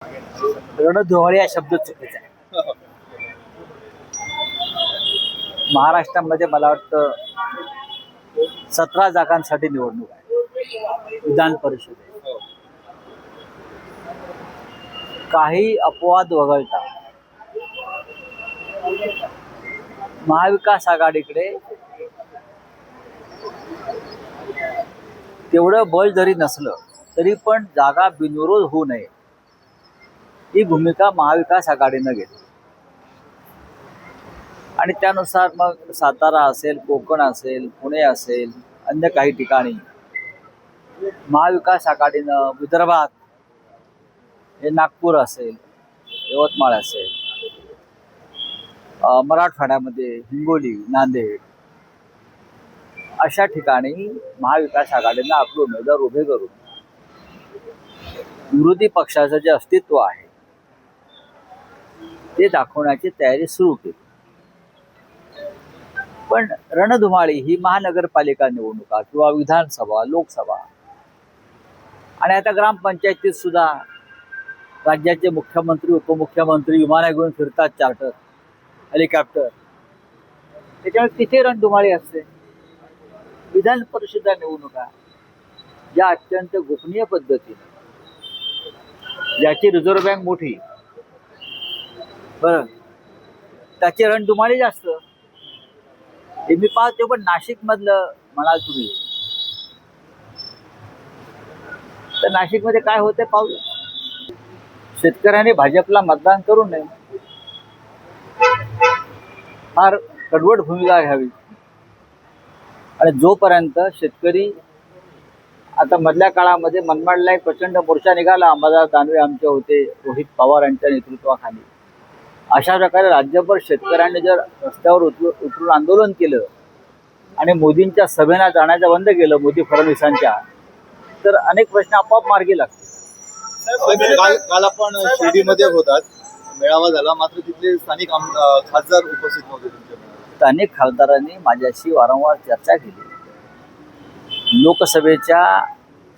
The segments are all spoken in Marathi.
रणधुमाळी हा शब्द चुकीचा आहे. महाराष्ट्रामध्ये मला वाटतं 17 जागांसाठी निवडणूक आहे विधान परिषदेत. काही अपवाद वगळता महाविकास आघाडीकडे तेवढं बळ जरी नसलं तरी पण जागा बिनविरोध होऊ नये ही भूमिका महाविकास आघाडीनं घेतली आणि त्यानुसार मग सातारा असेल, कोकण असेल, पुणे असेल, अन्य काही ठिकाणी महाविकास आघाडीनं विदर्भात हे नागपूर असेल, यवतमाळ असेल, मराठवाड्यामध्ये हिंगोली, नांदेड अशा ठिकाणी महाविकास आघाडीनं आपले उमेदवार उभे करून विरोधी पक्षाचं जे अस्तित्व आहे ते दाखवण्याची तयारी सुरू केली. पण रणधुमाळी ही महानगरपालिका निवडणुका किंवा विधानसभा, लोकसभा आणि आता ग्रामपंचायतीत सुद्धा राज्याचे मुख्यमंत्री, उपमुख्यमंत्री विमानं घेऊन फिरतात, चार्टर, हेलिकॉप्टर. त्याच्यामुळे तिथे रणधुमाळी असते. विधान परिषदा निवडणुका ज्या अत्यंत गोपनीय पद्धतीने, ज्याची रिझर्व्ह बँक मोठी, बरं, त्याची रणधुमाळी जास्त हे मी पाहतो. पण नाशिक मधलं म्हणाल तुम्ही तर नाशिकमध्ये काय होतंय पाहू. शेतकऱ्यांनी भाजपला मतदान करू नये, फार कडवट भूमिका घ्यावी. आणि जोपर्यंत शेतकरी आता मधल्या काळामध्ये मनमाडला एक प्रचंड मोर्चा निघाला, अंबादास दानवे आमचे होते, रोहित पवार यांच्या नेतृत्वाखाली. अशा प्रकारे राज्यभर शेतकऱ्यांनी जर रस्त्यावर उतरून आंदोलन केलं आणि मोदींच्या सभेला जाण्याचं बंद केलं, मोदी फडणवीसांच्या, तर अनेक प्रश्न आपोआप मार्गी लागतील. काल आपण शिर्डीमध्ये होतात, मेळावा झाला, मात्र तिथले स्थानिक खासदार उपस्थित नव्हते. स्थानिक खासदारांनी माझ्याशी वारंवार चर्चा केली. लोकसभेच्या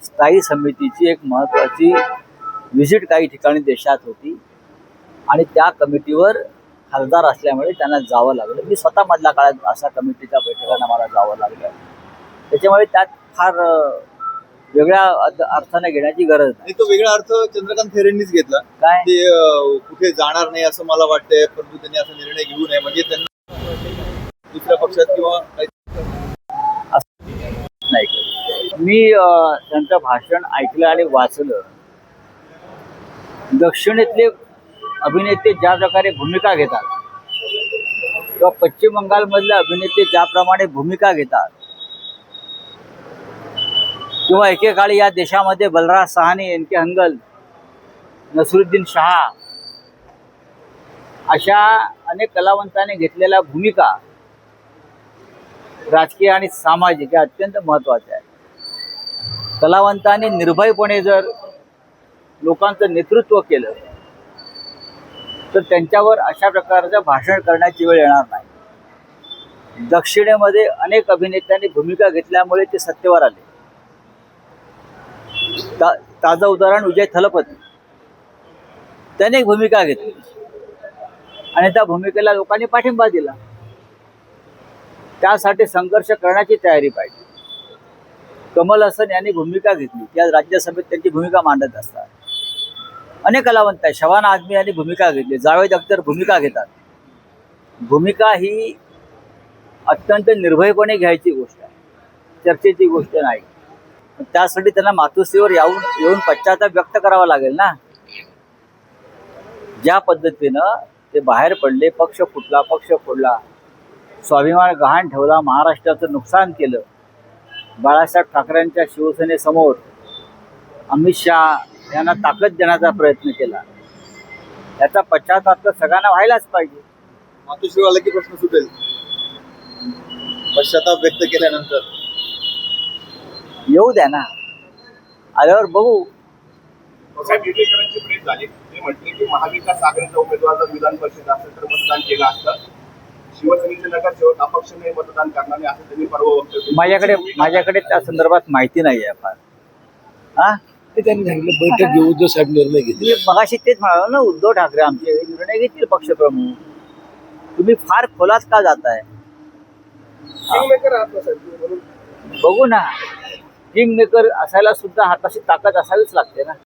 स्थायी समितीची एक महत्त्वाची व्हिजिट काही ठिकाणी देशात होती आणि त्या कमिटीवर खासदार असल्यामुळे त्यांना जावं लागलं. मी स्वतः मधल्या काळात अशा कमिटीच्या बैठकांना मला जावं लागलं. त्याच्यामुळे त्यात फार वेगळ्या अर्थाने घेण्याची गरज नाही. तो वेगळा अर्थ चंद्रकांत खैरेंनीच घेतला. काय ते कुठे जाणार नाही असं मला वाटतंय, परंतु त्यांनी असा निर्णय घेऊ नये, म्हणजे त्यांना दुसऱ्या पक्षात किंवा नाही. मी त्यांचं भाषण ऐकलं आणि वाचलं. दक्षिणेतले अभिनेते ज्या प्रकारे भूमिका घेतात किंवा पश्चिम बंगालमधले अभिनेते ज्याप्रमाणे भूमिका घेतात किंवा एकेकाळी या देशामध्ये बलराज सहानी, एन के हंगल, नसरुद्दीन शहा अशा अनेक कलावंतांनी घेतलेल्या भूमिका राजकीय आणि सामाजिक या अत्यंत महत्त्वाच्या आहेत. कलावंतांनी निर्भयपणे जर लोकांचं नेतृत्व केलं तर त्यांच्यावर अशा प्रकारचं भाषण करण्याची वेळ येणार नाही. दक्षिणेमध्ये अनेक अभिनेत्यांनी भूमिका घेतल्यामुळे ते सत्तेवर आले. ताजं उदाहरण विजय थलपती, त्याने एक भूमिका घेतली आणि त्या भूमिकेला लोकांनी पाठिंबा दिला. त्यासाठी संघर्ष करण्याची तयारी पाहिजे. कमल हसन यांनी भूमिका घेतली, त्या राज्यसभेत त्यांची भूमिका मांडत असतात. अनेक कलावंत आहेत, शबाना आझमी यांनी भूमिका घेतली, जावेद अख्तर भूमिका घेतात. भूमिका ही अत्यंत निर्भयपणे घ्यायची गोष्ट आहे, चर्चेची गोष्ट नाही. त्यासाठी त्यांना मातोश्रीवर येऊन पश्चाताप व्यक्त करावा लागेल ना. ज्या पद्धतीनं ते बाहेर पडले, पक्ष फोडला, स्वाभिमान गहाण ठेवला, महाराष्ट्राचं नुकसान केलं, बाळासाहेब ठाकरेंच्या शिवसेनेसमोर अमित शहा यांना ताकद देण्याचा प्रयत्न केला, याचा पश्चाताप तर सगळ्यांना व्हायलाच पाहिजे. मातोश्रीवाला की प्रश्न सुटेल पश्चाताप व्यक्त केल्यानंतर. येऊ द्या ना, आल्यावर बघू. साहेब, विजयकरांची भेट झाली, ते म्हटले की महाविकास आघाडीचा उमेदवार जर विधान परिषद असेल तर मतदान केलं असतं. शिवसेनेचे नगरसेवक अपक्ष नाही मतदान करणार नाही असं त्यांनी परवा वक्तव्य. माझ्याकडे त्या संदर्भात माहिती नाही आहे फार. ते त्यांनी सांगितलं बैठक घेऊ, उद्धव साहेब निर्णय घेतले. मी मगाशी तेच म्हणालो ना, उद्धव ठाकरे आमचे निर्णय घेतील पक्षप्रमुख. तुम्ही फार खोलात का जाताय? किंगमेकर आहात ना साहेब तुम्ही, म्हणून बघू ना, किंग मेकर असायला सुद्धा हाताशी ताकद असावीच लागते ना.